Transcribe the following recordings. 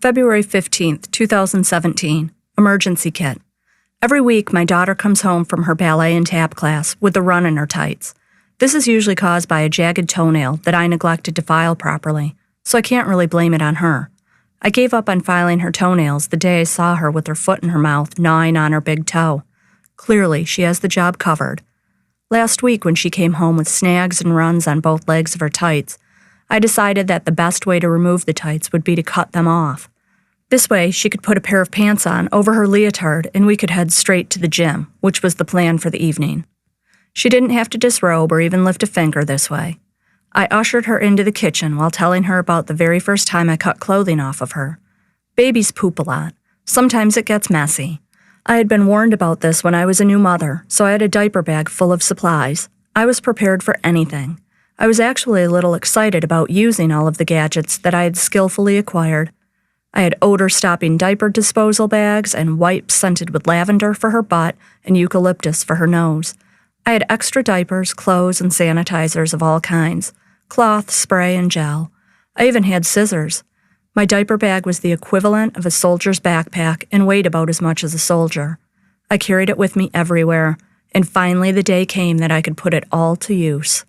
February 15th, 2017. Emergency kit. Every week, my daughter comes home from her ballet and tap class with a run in her tights. This is usually caused by a jagged toenail that I neglected to file properly, so I can't really blame it on her. I gave up on filing her toenails the day I saw her with her foot in her mouth gnawing on her big toe. Clearly, she has the job covered. Last week, when she came home with snags and runs on both legs of her tights, I decided that the best way to remove the tights would be to cut them off. This way, she could put a pair of pants on over her leotard and we could head straight to the gym, which was the plan for the evening. She didn't have to disrobe or even lift a finger this way. I ushered her into the kitchen while telling her about the very first time I cut clothing off of her. Babies poop a lot. Sometimes it gets messy. I had been warned about this when I was a new mother, so I had a diaper bag full of supplies. I was prepared for anything. I was actually a little excited about using all of the gadgets that I had skillfully acquired. I had odor-stopping diaper disposal bags and wipes scented with lavender for her butt and eucalyptus for her nose. I had extra diapers, clothes, and sanitizers of all kinds, cloth, spray, and gel. I even had scissors. My diaper bag was the equivalent of a soldier's backpack and weighed about as much as a soldier. I carried it with me everywhere, and finally the day came that I could put it all to use.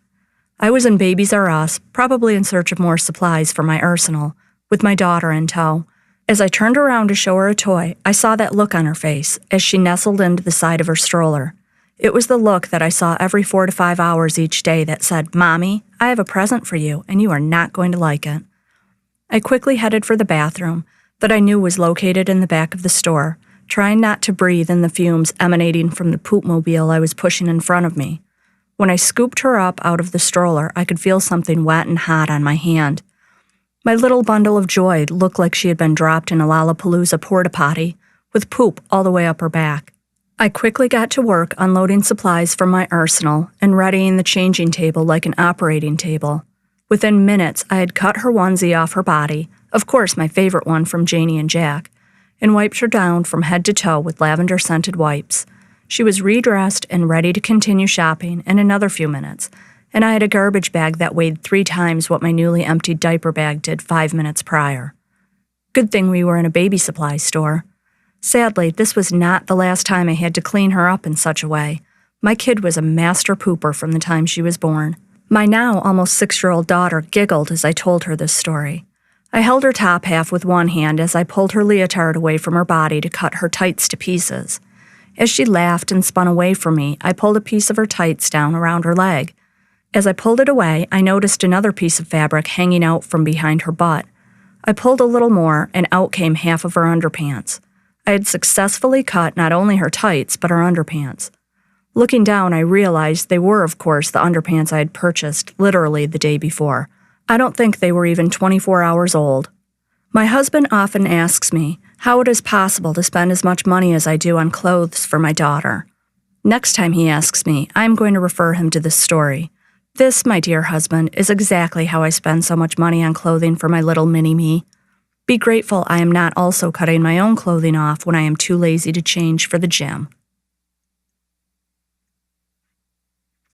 I was in Babies R Us, probably in search of more supplies for my arsenal, with my daughter in tow. As I turned around to show her a toy, I saw that look on her face as she nestled into the side of her stroller. It was the look that I saw every 4 to 5 hours each day that said, "Mommy, I have a present for you, and you are not going to like it." I quickly headed for the bathroom that I knew was located in the back of the store, trying not to breathe in the fumes emanating from the poopmobile I was pushing in front of me. When I scooped her up out of the stroller, I could feel something wet and hot on my hand. My little bundle of joy looked like she had been dropped in a Lollapalooza porta-potty, with poop all the way up her back. I quickly got to work unloading supplies from my arsenal and readying the changing table like an operating table. Within minutes, I had cut her onesie off her body, of course my favorite one from Janie and Jack, and wiped her down from head to toe with lavender-scented wipes. She was redressed and ready to continue shopping in another few minutes, and I had a garbage bag that weighed 3 times what my newly emptied diaper bag did 5 minutes prior. Good thing we were in a baby supply store. Sadly, this was not the last time I had to clean her up in such a way. My kid was a master pooper from the time she was born. My now almost 6-year-old daughter giggled as I told her this story. I held her top half with one hand as I pulled her leotard away from her body to cut her tights to pieces. As she laughed and spun away from me, I pulled a piece of her tights down around her leg. As I pulled it away, I noticed another piece of fabric hanging out from behind her butt. I pulled a little more, and out came half of her underpants. I had successfully cut not only her tights, but her underpants. Looking down, I realized they were, of course, the underpants I had purchased literally the day before. I don't think they were even 24 hours old. My husband often asks me how it is possible to spend as much money as I do on clothes for my daughter. Next time he asks me, I'm going to refer him to this story. This, my dear husband, is exactly how I spend so much money on clothing for my little mini-me. Be grateful I am not also cutting my own clothing off when I am too lazy to change for the gym.